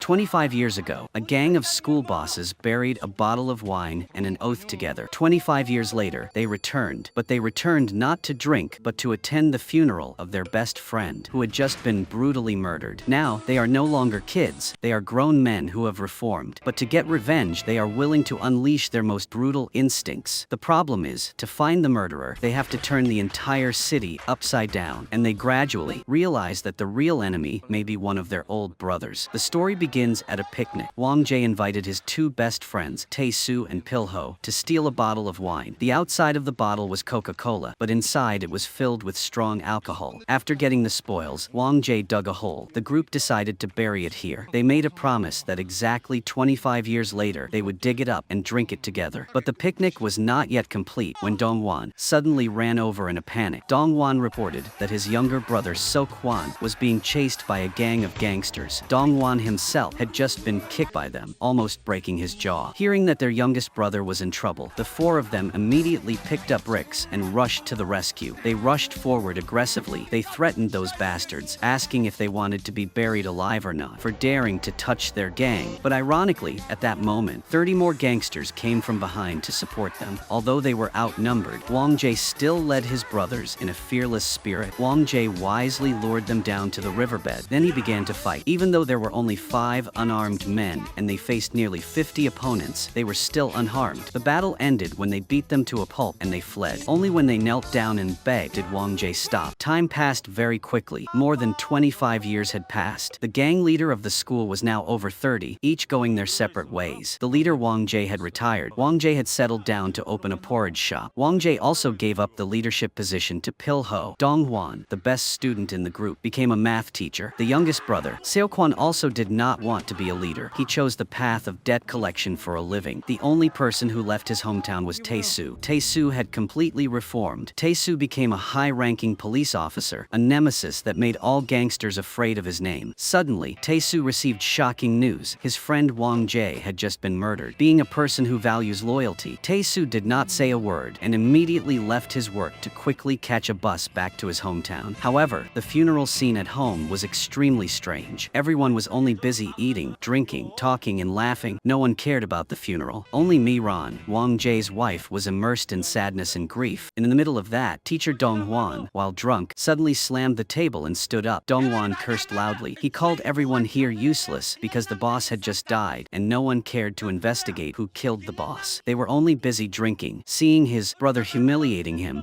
25 years ago, a gang of school bosses buried a bottle of wine and an oath together. 25 years later, they returned, but they returned not to drink, but to attend the funeral of their best friend, who had just been brutally murdered. Now, they are no longer kids, they are grown men who have reformed. But to get revenge, they are willing to unleash their most brutal instincts. The problem is, to find the murderer, they have to turn the entire city upside down, and they gradually realize that the real enemy may be one of their old brothers. The story begins at a picnic. Wang Jie invited his two best friends, Tae-soo and Pil-ho, to steal a bottle of wine. The outside of the bottle was Coca-Cola, but inside it was filled with strong alcohol. After getting the spoils, Wang Jie dug a hole. The group decided to bury it here. They made a promise that exactly 25 years later, they would dig it up and drink it together. But the picnic was not yet complete when Dongwan suddenly ran over in a panic. Dongwan reported that his younger brother So-kwon was being chased by a gang of gangsters. Dongwan himself had just been kicked by them, almost breaking his jaw. Hearing that their youngest brother was in trouble, the four of them immediately picked up bricks and rushed to the rescue. They rushed forward aggressively. They threatened those bastards, asking if they wanted to be buried alive or not, for daring to touch their gang. But ironically, at that moment, 30 more gangsters came from behind to support them. Although they were outnumbered, Wang Jie still led his brothers in a fearless spirit. Wang Jie wisely lured them down to the riverbed. Then he began to fight. Even though there were only 5 unarmed men and they faced nearly 50 opponents, they were still unharmed. The battle ended when they beat them to a pulp and they fled. Only when they knelt down and begged did Wang Jie stop. Time passed very quickly. More than 25 years had passed. The gang leader of the school was now over 30, each going their separate ways. The leader Wang Jie had retired. Wang Jie had settled down to open a porridge shop. Wang Jie also gave up the leadership position to Pil-ho. Dongwan, the best student in the group, became a math teacher. The youngest brother, Seo-kwon, also did not want to be a leader. He chose the path of debt collection for a living. The only person who left his hometown was Tae-soo. Tae-soo had completely reformed. Tae-soo became a high-ranking police officer, a nemesis that made all gangsters afraid of his name. Suddenly, Tae-soo received shocking news. His friend Wang Jie had just been murdered. Being a person who values loyalty, Tae-soo did not say a word and immediately left his work to quickly catch a bus back to his hometown. However, the funeral scene at home was extremely strange. Everyone was only busy eating, drinking, talking, and laughing. No one cared about the funeral. Only Mi-ran, Wang Jie's wife, was immersed in sadness and grief. And in the middle of that, teacher Dongwan, while drunk, suddenly slammed the table and stood up. Dongwan cursed loudly. He called everyone here useless because the boss had just died, and no one cared to investigate who killed the boss. They were only busy drinking, seeing his brother humiliating him.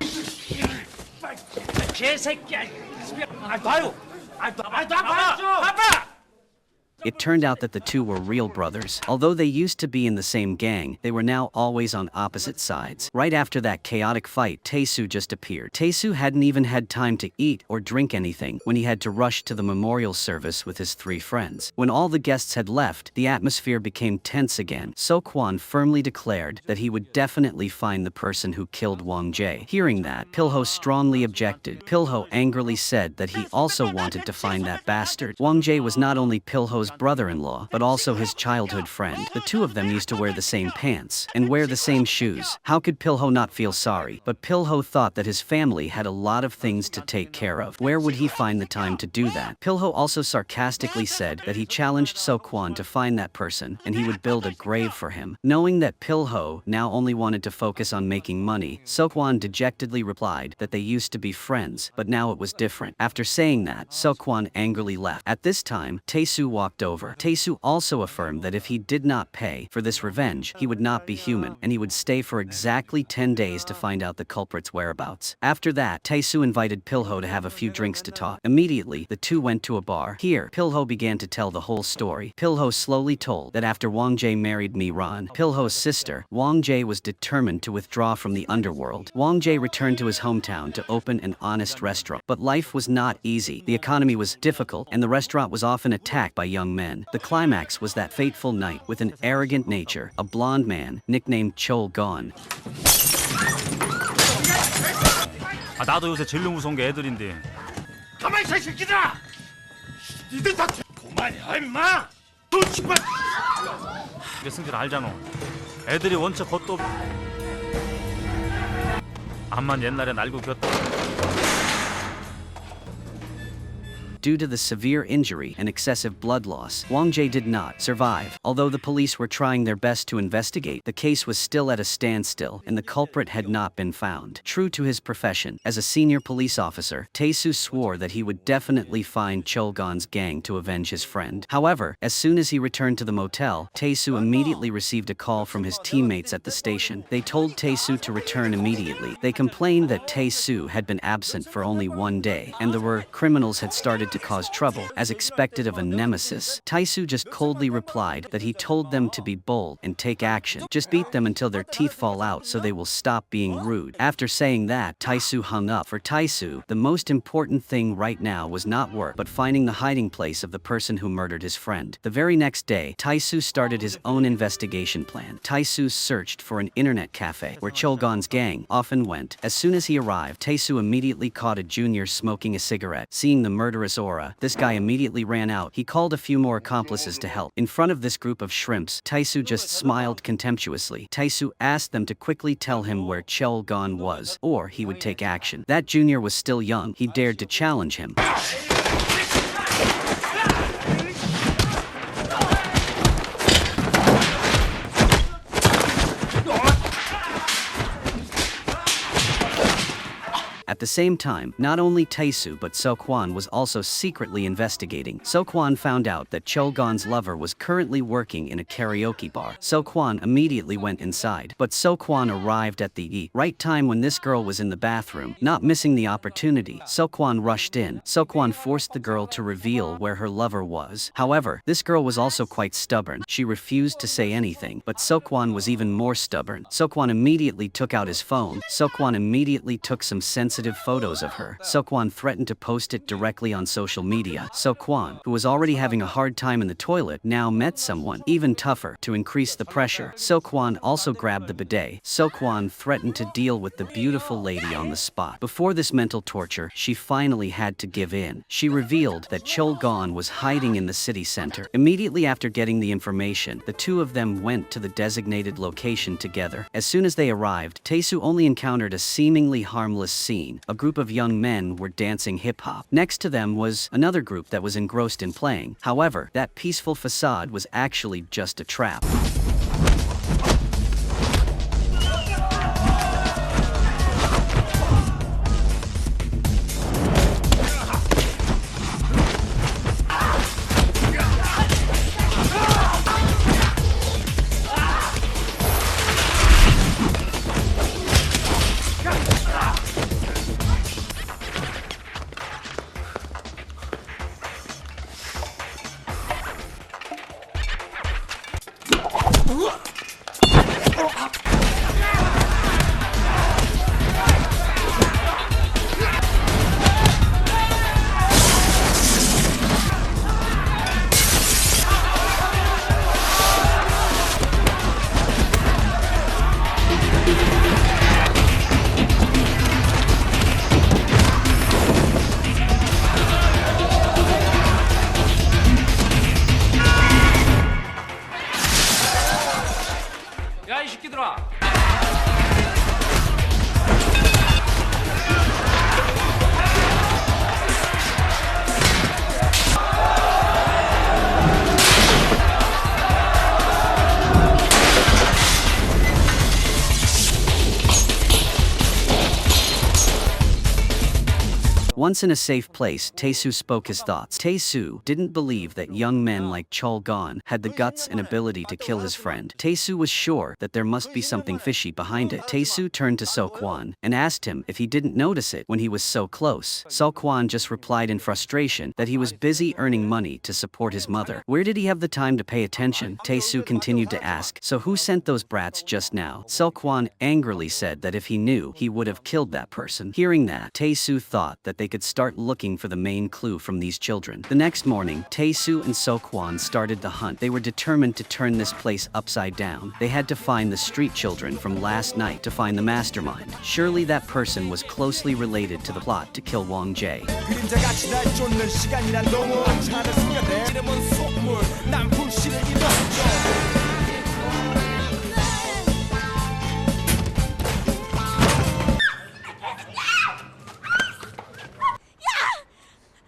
It turned out that the two were real brothers. Although they used to be in the same gang, they were now always on opposite sides. Right after that chaotic fight, Tae-soo just appeared. Tae-soo hadn't even had time to eat or drink anything when he had to rush to the memorial service with his 3 friends. When all the guests had left, the atmosphere became tense again. So-kwon firmly declared that he would definitely find the person who killed Wang Jie. Hearing that, Pil-ho strongly objected. Pil-ho angrily said that he also wanted to find that bastard. Wang Jie was not only Pil-ho's brother-in-law, but also his childhood friend. The two of them used to wear the same pants and wear the same shoes. How could Pil-ho not feel sorry? But Pil-ho thought that his family had a lot of things to take care of. Where would he find the time to do that? Pil-ho also sarcastically said that he challenged So-kwon to find that person and he would build a grave for him. Knowing that Pil-ho now only wanted to focus on making money, So-kwon dejectedly replied that they used to be friends, but now it was different. After saying that, So-kwon angrily left. At this time, Tae-soo walked over. Tae-soo also affirmed that if he did not pay for this revenge, he would not be human, and he would stay for exactly 10 days to find out the culprit's whereabouts. After that, Tae-soo invited Pil-ho to have a few drinks to talk. Immediately, the two went to a bar. Here, Pil-ho began to tell the whole story. Pil-ho slowly told that after Wang Jie married Mi-ran, Pil-ho's sister, Wang Jie was determined to withdraw from the underworld. Wang Jie returned to his hometown to open an honest restaurant. But life was not easy. The economy was difficult, and the restaurant was often attacked by young men. The climax was that fateful night with an arrogant nature, a blonde man nicknamed Chol Gon. 나도 요새 제일 무서운 게 애들인데. 가만히 있어, 이 새끼들아! 니들 다 그만이야, 임마! 너 정말! 내 승질 알잖아. 애들이 원체 겉도 암만 옛날엔 알고 겼다. Due to the severe injury and excessive blood loss, Wang Jie did not survive. Although the police were trying their best to investigate, the case was still at a standstill and the culprit had not been found. True to his profession, as a senior police officer, Tae-soo swore that he would definitely find Chol-gon's gang to avenge his friend. However, as soon as he returned to the motel, Tae-soo immediately received a call from his teammates at the station. They told Tae-soo to return immediately. They complained that Tae-soo had been absent for only 1 day, and the criminals had started to cause trouble, as expected of a nemesis. Tae-soo just coldly replied that he told them to be bold and take action. Just beat them until their teeth fall out so they will stop being rude. After saying that, Tae-soo hung up. For Tae-soo, the most important thing right now was not work, but finding the hiding place of the person who murdered his friend. The very next day, Tae-soo started his own investigation plan. Tae-soo searched for an internet cafe where Chol-gon's gang often went. As soon as he arrived, Tae-soo immediately caught a junior smoking a cigarette. Seeing the murderous aura, this guy immediately ran out. He called a few more accomplices to help. In front of this group of shrimps, Tae-soo just smiled contemptuously. Tae-soo asked them to quickly tell him where Chol-gon was, or he would take action. That junior was still young. He dared to challenge him. At the same time, not only Tae-soo but So-kwon was also secretly investigating. So-kwon found out that Chol-gon's lover was currently working in a karaoke bar. So-kwon immediately went inside, but So-kwon arrived at the right time when this girl was in the bathroom. Not missing the opportunity, So-kwon rushed in. So-kwon forced the girl to reveal where her lover was. However, this girl was also quite stubborn. She refused to say anything, but So-kwon was even more stubborn. So-kwon immediately took out his phone. So-kwon immediately took some sensitive photos of her. So-kwon threatened to post it directly on social media. So-kwon, who was already having a hard time in the toilet, now met someone even tougher to increase the pressure. So-kwon also grabbed the bidet. So-kwon threatened to deal with the beautiful lady on the spot. Before this mental torture, she finally had to give in. She revealed that Chol-gon was hiding in the city center. Immediately after getting the information, the two of them went to the designated location together. As soon as they arrived, Tae-soo only encountered a seemingly harmless scene. A group of young men were dancing hip-hop. Next to them was another group that was engrossed in playing. However, that peaceful facade was actually just a trap. 야, 이 새끼들아! Once in a safe place, Tae-soo spoke his thoughts. Tae-soo didn't believe that young men like Chol-gon had the guts and ability to kill his friend. Tae-soo was sure that there must be something fishy behind it. Tae-soo turned to So-kwon and asked him if he didn't notice it when he was so close. So-kwon just replied in frustration that he was busy earning money to support his mother. Where did he have the time to pay attention? Tae-soo continued to ask, so who sent those brats just now? So-kwon angrily said that if he knew, he would have killed that person. Hearing that, Tae-soo thought that they could start looking for the main clue from these children. The next morning, Tae-soo and So-kwon started the hunt. They were determined to turn this place upside down. They had to find the street children from last night to find the mastermind. Surely that person was closely related to the plot to kill Wang Jie.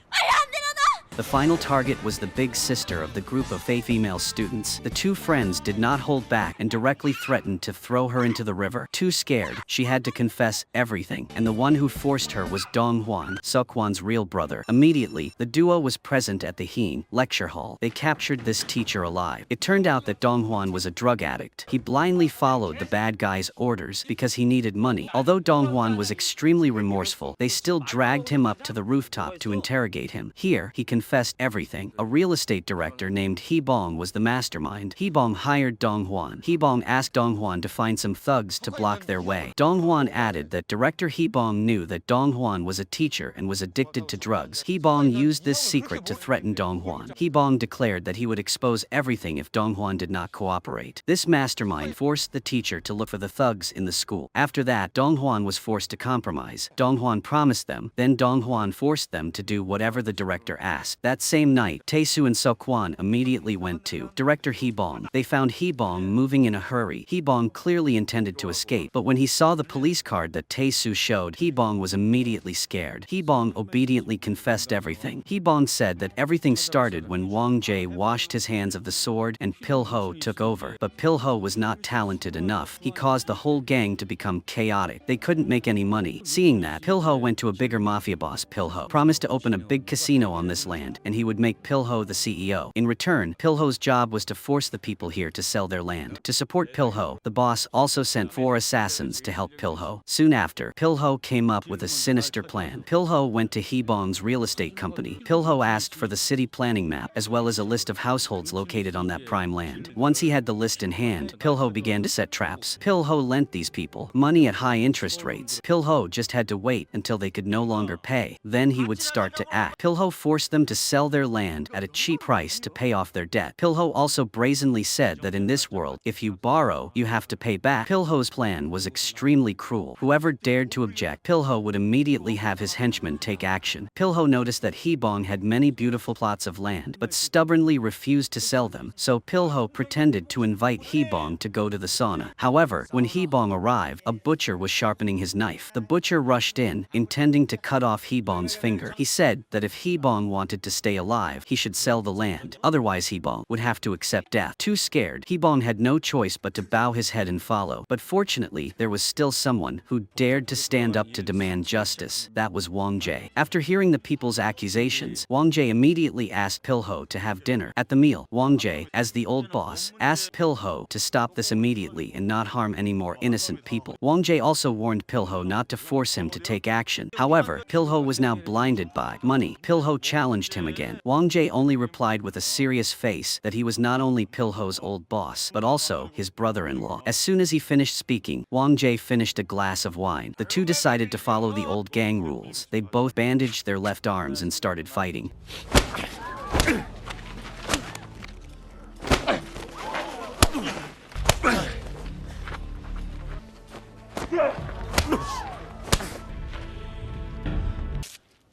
빨리 안 내려놔! final target was the big sister of the group of female students. The two friends did not hold back and directly threatened to throw her into the river. Too scared, she had to confess everything, and the one who forced her was Dong Hwan, Seok-hwan's real brother. Immediately, the duo was present at the Heen lecture hall. They captured this teacher alive. It turned out that Dong Hwan was a drug addict. He blindly followed the bad guy's orders because he needed money. Although Dong Hwan was extremely remorseful, they still dragged him up to the rooftop to interrogate him. Here, he confessed everything. A real estate director named Hee Bong was the mastermind. Hee Bong hired Dong Hwan. Hee Bong asked Dong Hwan to find some thugs to block their way. Dong Hwan added that director Hee Bong knew that Dong Hwan was a teacher and was addicted to drugs. Hee Bong used this secret to threaten Dong Hwan. Hee Bong declared that he would expose everything if Dong Hwan did not cooperate. This mastermind forced the teacher to look for the thugs in the school. After that, Dong Hwan was forced to compromise. Dong Hwan promised them, then Dong Hwan forced them to do whatever the director asked. That same night, Tae-soo and Seok-hwan immediately went to director Hee Bong. They found Hee Bong moving in a hurry. Hee Bong clearly intended to escape, but when he saw the police card that Tae-soo showed, Hee Bong was immediately scared. Hee Bong obediently confessed everything. Hee Bong said that everything started when Wang Jae washed his hands of the sword and Pil-ho took over. But Pil-ho was not talented enough. He caused the whole gang to become chaotic. They couldn't make any money. Seeing that, Pil-ho went to a bigger mafia boss. Pil-ho promised to open a big casino on this land, and he would make Pil-ho the CEO. In return, Pil-ho's job was to force the people here to sell their land. To support Pil-ho, the boss also sent 4 assassins to help Pil-ho. Soon after, Pil-ho came up with a sinister plan. Pil-ho went to Hee Bong's real estate company. Pil-ho asked for the city planning map, as well as a list of households located on that prime land. Once he had the list in hand, Pil-ho began to set traps. Pil-ho lent these people money at high interest rates. Pil-ho just had to wait until they could no longer pay. Then he would start to act. Pil-ho forced them to sell their land at a cheap price to pay off their debt. Pil-ho also brazenly said that in this world, if you borrow, you have to pay back. Pil-ho's plan was extremely cruel. Whoever dared to object, Pil-ho would immediately have his henchmen take action. Pil-ho noticed that Hee Bong had many beautiful plots of land, but stubbornly refused to sell them, so Pil-ho pretended to invite Hee Bong to go to the sauna. However, when Hee Bong arrived, a butcher was sharpening his knife. The butcher rushed in, intending to cut off Hee Bong's finger. He said that if Hee Bong wanted to stay alive, he should sell the land. Otherwise, Hee Bong would have to accept death. Too scared, Hee Bong had no choice but to bow his head and follow. But fortunately, there was still someone who dared to stand up to demand justice. That was Wang Jae. After hearing the people's accusations, Wang Jae immediately asked Pil-ho to have dinner. At the meal, Wang Jae, as the old boss, asked Pil-ho to stop this immediately and not harm any more innocent people. Wang Jae also warned Pil-ho not to force him to take action. However, Pil-ho was now blinded by money. Pil-ho challenged him again. Wang Jae only replied with a serious face that he was not only Pil-ho's old boss, but also his brother-in-law. As soon as he finished speaking, Wang Jae finished a glass of wine. The two decided to follow the old gang rules. They both bandaged their left arms and started fighting.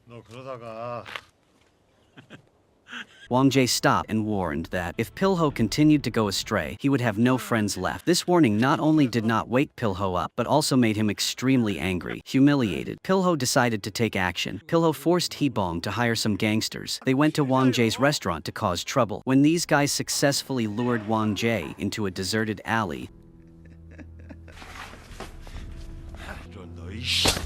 너 그러다가 Wang Jae stopped and warned that if Pil-ho continued to go astray, he would have no friends left. This warning not only did not wake Pil-ho up, but also made him extremely angry. Humiliated, Pil-ho decided to take action. Pil-ho forced Hee Bong to hire some gangsters. They went to Wang Jae's restaurant to cause trouble. When these guys successfully lured Wang Jae into a deserted alley, 너희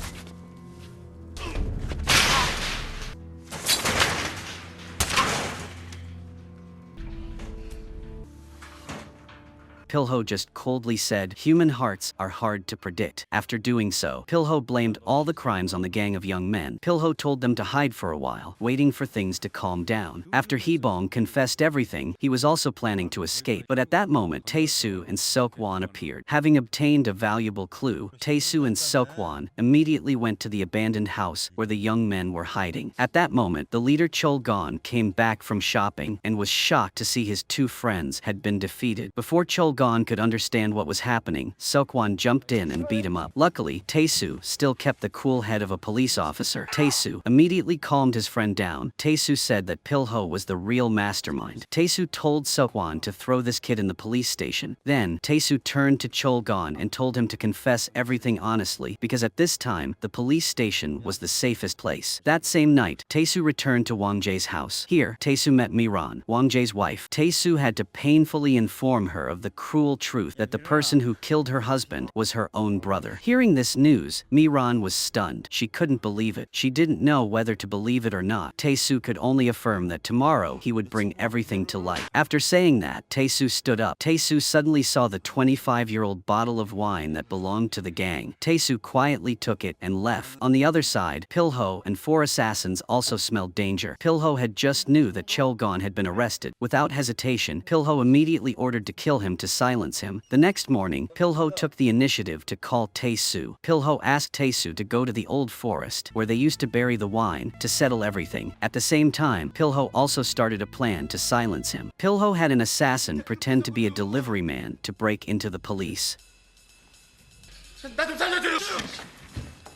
Pil-ho just coldly said, "Human hearts are hard to predict." After doing so, Pil-ho blamed all the crimes on the gang of young men. Pil-ho told them to hide for a while, waiting for things to calm down. After Hee Bong confessed everything, he was also planning to escape. But at that moment, Tae-soo and Seok-hwan appeared. Having obtained a valuable clue, Tae-soo and Seok-hwan immediately went to the abandoned house where the young men were hiding. At that moment, the leader Chol-gon came back from shopping and was shocked to see his two friends had been defeated. Before Chol-gon Gon could understand what was happening, Seokwan jumped in and beat him up. Luckily, Taesu still kept the cool head of a police officer. Taesu immediately calmed his friend down. Taesu said that Pilho was the real mastermind. Taesu told Seokwan to throw this kid in the police station. Then, Taesu turned to Cholgon and told him to confess everything honestly, because at this time, the police station was the safest place. That same night, Taesu returned to Wang Jae's house. Here, Taesu met Miran, Wang Jae's wife. Taesu had to painfully inform her of the cruel truth that the person who killed her husband was her own brother. Hearing this news, Miran was stunned. She couldn't believe it. She didn't know whether to believe it or not. Taesu could only affirm that tomorrow he would bring everything to light. After saying that, Taesu stood up. Taesu suddenly saw the 25-year-old bottle of wine that belonged to the gang. Taesu quietly took it and left. On the other side, Pilho and 4 assassins also smelled danger. Pilho had just knew that Cholgon had been arrested. Without hesitation, Pilho immediately ordered to kill him to silence him. The next morning, Pilho took the initiative to call Taesu. Pilho asked Taesu to go to the old forest, where they used to bury the wine, to settle everything. At the same time, Pilho also started a plan to silence him. Pilho had an assassin pretend to be a delivery man to break into the police.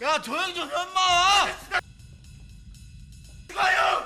야, 조용 좀 해, 인마! 가요!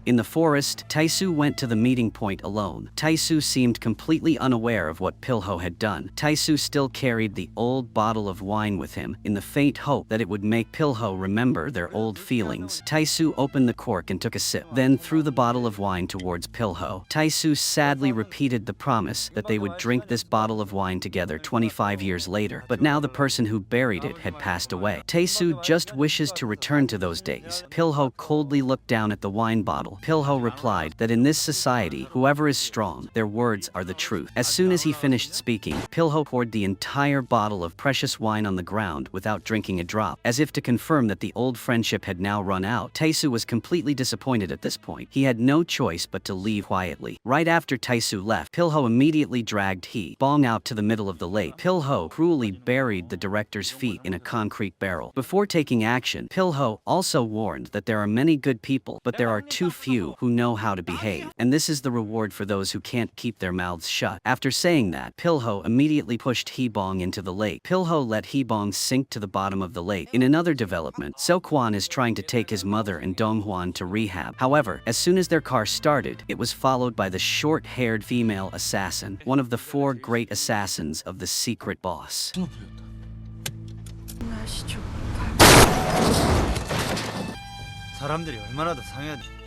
In the forest, Taesu went to the meeting point alone. Taesu seemed completely unaware of what Pilho had done. Taesu still carried the old bottle of wine with him, in the faint hope that it would make Pilho remember their old feelings. Taesu opened the cork and took a sip, then threw the bottle of wine towards Pilho. Taesu sadly repeated the promise that they would drink this bottle of wine together 25 years later. But now the person who buried it had passed away. Taesu just wishes to return to those days. Pilho coldly looked down at the wine bottle. Pilho replied that in this society, whoever is strong, their words are the truth. As soon as he finished speaking, Pilho poured the entire bottle of precious wine on the ground without drinking a drop, as if to confirm that the old friendship had now run out. Taesu was completely disappointed at this point. He had no choice but to leave quietly. Right after Taesu left, Pilho immediately dragged Hee Bong out to the middle of the lake. Pilho cruelly buried the director's feet in a concrete barrel. Before taking action, Pilho also warned that there are many good people, but there are too few who know how to behave, and this is the reward for those who can't keep their mouths shut. After saying that, Pilho immediately pushed Hee Bong into the lake. Pilho let Hee Bong sink to the bottom of the lake. In another development, Seokwan is trying to take his mother and Donghwan to rehab. However, as soon as their car started, it was followed by the short-haired female assassin, one of the 4 great assassins of the secret boss. 사람들이 얼마나 더 상해야 돼.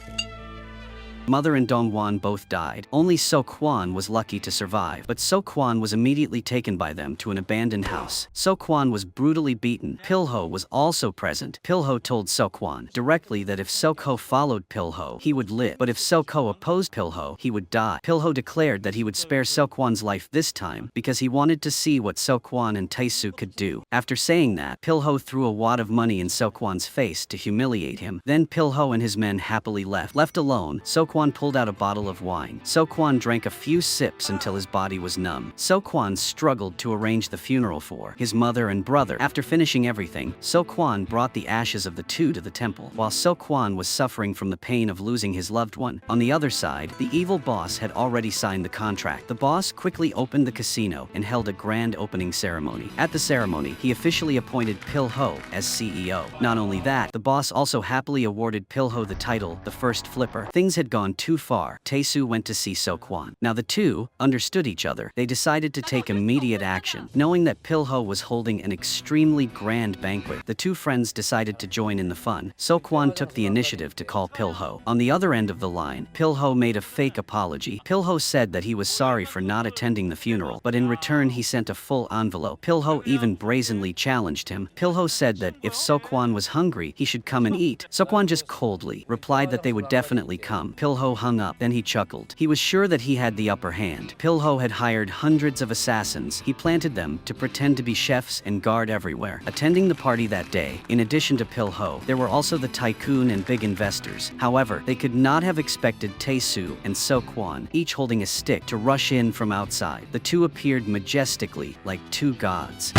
Mother and Dongwon both died. Only Seokwan was lucky to survive, but Seokwan was immediately taken by them to an abandoned house. Seokwan was brutally beaten. Pilho was also present. Pilho told Seokwan directly that if Seokho followed Pilho, he would live, but if Seokho opposed Pilho, he would die. Pilho declared that he would spare Seokwan's life this time because he wanted to see what Seokwan and Taesu could do. After saying that, Pilho threw a wad of money in Seokwan's face to humiliate him. Then Pilho and his men happily left. Left alone, Seokwan pulled out a bottle of wine. Seokwan drank a few sips until his body was numb. Seokwan struggled to arrange the funeral for his mother and brother. After finishing everything, Seokwan brought the ashes of the 2 to the temple. While Seokwan was suffering from the pain of losing his loved one, on the other side, the evil boss had already signed the contract. The boss quickly opened the casino and held a grand opening ceremony. At the ceremony, he officially appointed Pilho as CEO. Not only that, the boss also happily awarded Pilho the title, the first flipper. Things had gone too far. Taesu went to see Seokwan. Now the two understood each other. They decided to take immediate action. Knowing that Pilho was holding an extremely grand banquet, the 2 friends decided to join in the fun. Seokwan took the initiative to call Pilho. On the other end of the line, Pilho made a fake apology. Pilho said that he was sorry for not attending the funeral, but in return he sent a full envelope. Pilho even brazenly challenged him. Pilho said that if Seokwan was hungry, he should come and eat. Seokwan just coldly replied that they would definitely come. Pilho Pilho hung up, then he chuckled. He was sure that he had the upper hand. Pilho had hired hundreds of assassins. He planted them to pretend to be chefs and guard everywhere. Attending the party that day, in addition to Pilho, there were also the tycoon and big investors. However, they could not have expected Tae-soo and So-kwon, each holding a stick, to rush in from outside. The two appeared majestically like two gods.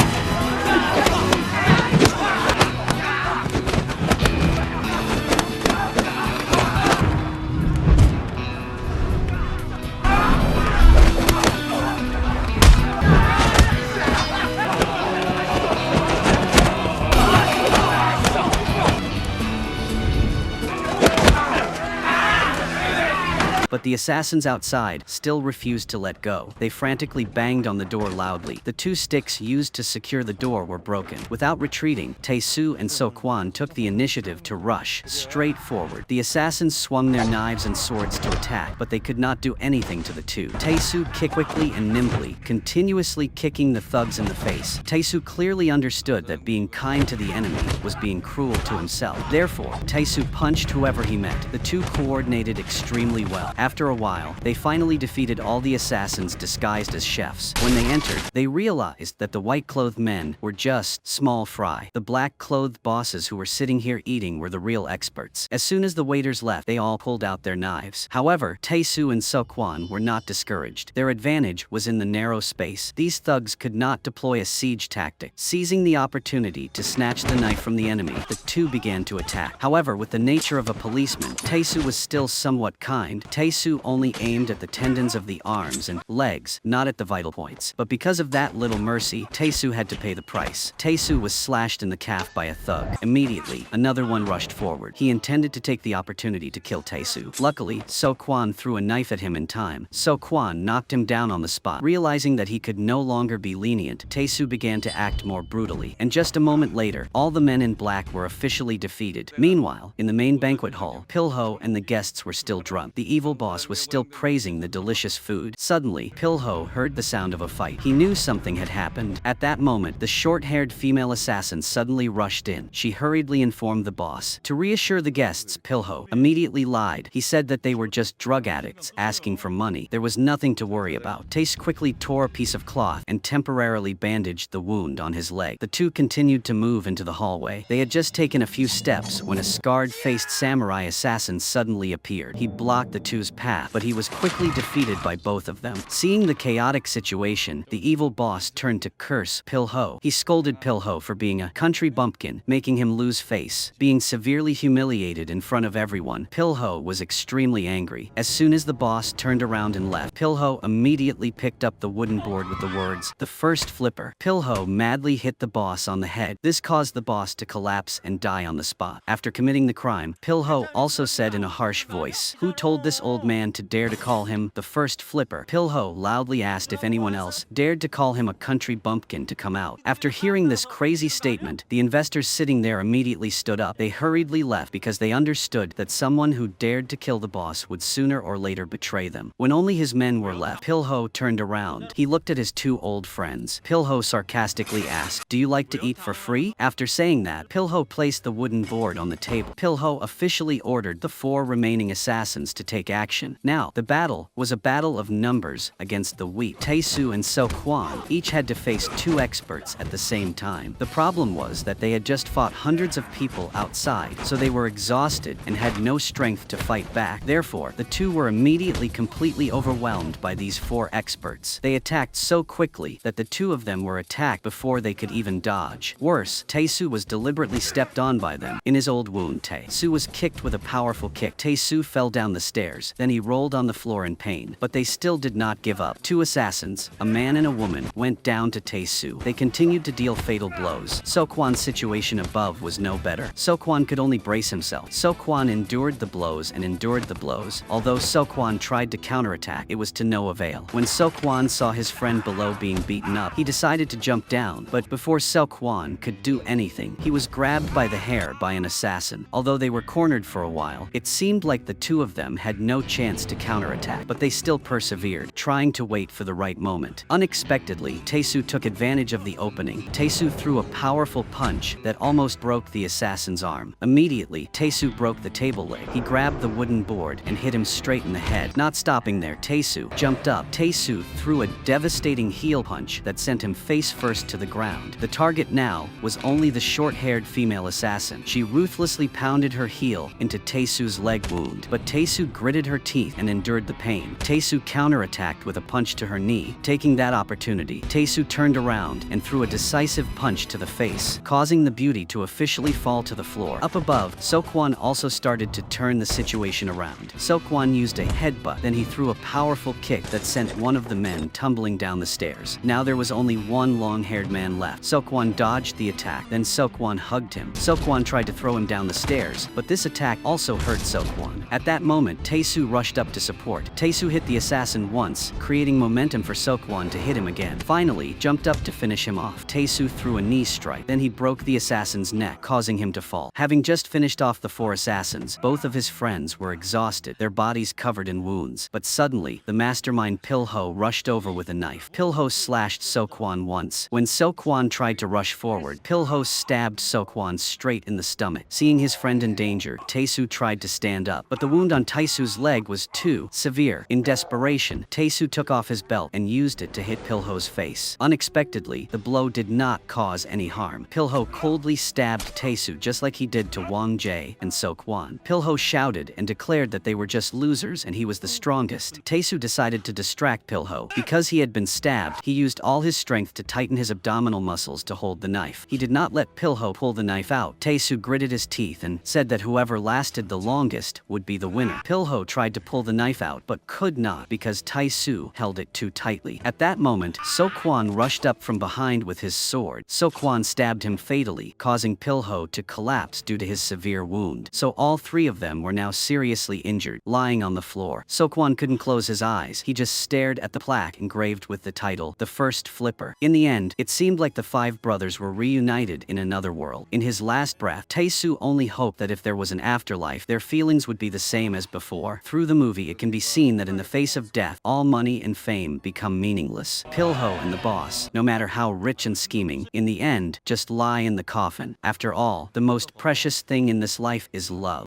But the assassins outside still refused to let go. They frantically banged on the door loudly. The two sticks used to secure the door were broken. Without retreating, Tae-soo and So-kwon took the initiative to rush straight forward. The assassins swung their knives and swords to attack, but they could not do anything to the two. Tae-soo kicked quickly and nimbly, continuously kicking the thugs in the face. Tae-soo clearly understood that being kind to the enemy was being cruel to himself. Therefore, Tae-soo punched whoever he met. The two coordinated extremely well. After a while, they finally defeated all the assassins disguised as chefs. When they entered, they realized that the white-clothed men were just small fry. The black-clothed bosses who were sitting here eating were the real experts. As soon as the waiters left, they all pulled out their knives. However, Tae-soo and So-kwon were not discouraged. Their advantage was in the narrow space. These thugs could not deploy a siege tactic. Seizing the opportunity to snatch the knife from the enemy, the two began to attack. However, with the nature of a policeman, Tae-soo was still somewhat kind. Tae-soo only aimed at the tendons of the arms and legs, not at the vital points. But because of that little mercy, Tae-soo had to pay the price. Tae-soo was slashed in the calf by a thug. Immediately, another one rushed forward. He intended to take the opportunity to kill Tae-soo. Luckily, So-kwon threw a knife at him in time. So-kwon knocked him down on the spot. Realizing that he could no longer be lenient, Tae-soo began to act more brutally. And just a moment later, all the men in black were officially defeated. Meanwhile, in the main banquet hall, Pilho and the guests were still drunk. The evil boss was still praising the delicious food. Suddenly, Pilho heard the sound of a fight. He knew something had happened. At that moment, the short-haired female assassin suddenly rushed in. She hurriedly informed the boss. To reassure the guests, Pilho immediately lied. He said that they were just drug addicts asking for money. There was nothing to worry about. Tae quickly tore a piece of cloth and temporarily bandaged the wound on his leg. The two continued to move into the hallway. They had just taken a few steps when a scarred-faced samurai assassin suddenly appeared. He blocked the two's path, but he was quickly defeated by both of them. Seeing the chaotic situation, the evil boss turned to curse Pilho. He scolded Pilho for being a country bumpkin, making him lose face. Being severely humiliated in front of everyone, Pilho was extremely angry. As soon as the boss turned around and left, Pilho immediately picked up the wooden board with the words, "The first flipper." Pilho madly hit the boss on the head. This caused the boss to collapse and die on the spot. After committing the crime, Pilho also said in a harsh voice, "Who told this old man to dare to call him the first flipper?" Pilho loudly asked if anyone else dared to call him a country bumpkin to come out. After hearing this crazy statement, the investors sitting there immediately stood up. They hurriedly left because they understood that someone who dared to kill the boss would sooner or later betray them. When only his men were left, Pilho turned around. He looked at his two old friends. Pilho sarcastically asked, "Do you like to eat for free?" After saying that, Pilho placed the wooden board on the table. Pilho officially ordered the 4 remaining assassins to take action. Now, the battle was a battle of numbers against the weak. Tae-soo and So-kwon each had to face 2 experts at the same time. The problem was that they had just fought hundreds of people outside, so they were exhausted and had no strength to fight back. Therefore, the two were immediately completely overwhelmed by these 4 experts. They attacked so quickly that the 2 of them were attacked before they could even dodge. Worse, Tae-soo was deliberately stepped on by them. In his old wound, Tae-soo was kicked with a powerful kick. Tae-soo fell down the stairs, then he rolled on the floor in pain. But they still did not give up. 2 assassins, a man and a woman, went down to Tae-soo. They continued to deal fatal blows. So-kwon's situation above was no better. So-kwon could only brace himself. So-kwon endured the blows and endured the blows. Although So-kwon tried to counterattack, it was to no avail. When So-kwon saw his friend below being beaten up, he decided to jump down. But before So-kwon could do anything, he was grabbed by the hair by an assassin. Although they were cornered for a while, it seemed like the 2 of them had no chance chance to counterattack, but they still persevered, trying to wait for the right moment. Unexpectedly, Taesu took advantage of the opening. Taesu threw a powerful punch that almost broke the assassin's arm. Immediately, Taesu broke the table leg. He grabbed the wooden board and hit him straight in the head. Not stopping there, Taesu jumped up. Taesu threw a devastating heel punch that sent him face first to the ground. The target now was only the short-haired female assassin. She ruthlessly pounded her heel into Taesu's leg wound, but Taesu gritted her teeth and endured the pain. Taesu counterattacked with a punch to her knee. Taking that opportunity, Taesu turned around and threw a decisive punch to the face, causing the beauty to officially fall to the floor. Up above, Seokwon also started to turn the situation around. Seokwon used a headbutt, then he threw a powerful kick that sent one of the men tumbling down the stairs. Now there was only one long-haired man left. Seokwon dodged the attack, then Seokwon hugged him. Seokwon tried to throw him down the stairs, but this attack also hurt Seokwon. At that moment, Taesu rushed up to support. Taesu hit the assassin once, creating momentum for Seokwon to hit him again. Finally, jumped up to finish him off. Taesu threw a knee strike, then he broke the assassin's neck, causing him to fall. Having just finished off the 4 assassins, both of his friends were exhausted, their bodies covered in wounds. But suddenly, the mastermind Pilho rushed over with a knife. Pilho slashed Seokwon once. When Seokwon tried to rush forward, Pilho stabbed Seokwon straight in the stomach. Seeing his friend in danger, Taesu tried to stand up, but the wound on Taesu's leg was too severe. In desperation, Taesu took off his belt and used it to hit Pilho's face. Unexpectedly, the blow did not cause any harm. Pilho coldly stabbed Taesu just like he did to Wang Jae and Seokwon. Pilho shouted and declared that they were just losers and he was the strongest. Taesu decided to distract Pilho. Because he had been stabbed, he used all his strength to tighten his abdominal muscles to hold the knife. He did not let Pilho pull the knife out. Taesu gritted his teeth and said that whoever lasted the longest would be the winner. Pilho tried to pull the knife out but could not because Taesu held it too tightly. At that moment, Seokwon rushed up from behind with his sword. Seokwon stabbed him fatally, causing Pilho to collapse due to his severe wound. So all 3 of them were now seriously injured, lying on the floor. Seokwon couldn't close his eyes. He just stared at the plaque engraved with the title, The First Flipper. In the end, it seemed like the 5 brothers were reunited in another world. In his last breath, Taesu only hoped that if there was an afterlife, their feelings would be the same as before. Through the movie, it can be seen that in the face of death, all money and fame become meaningless. Pilho and the boss, no matter how rich and scheming, in the end, just lie in the coffin. After all, the most precious thing in this life is love.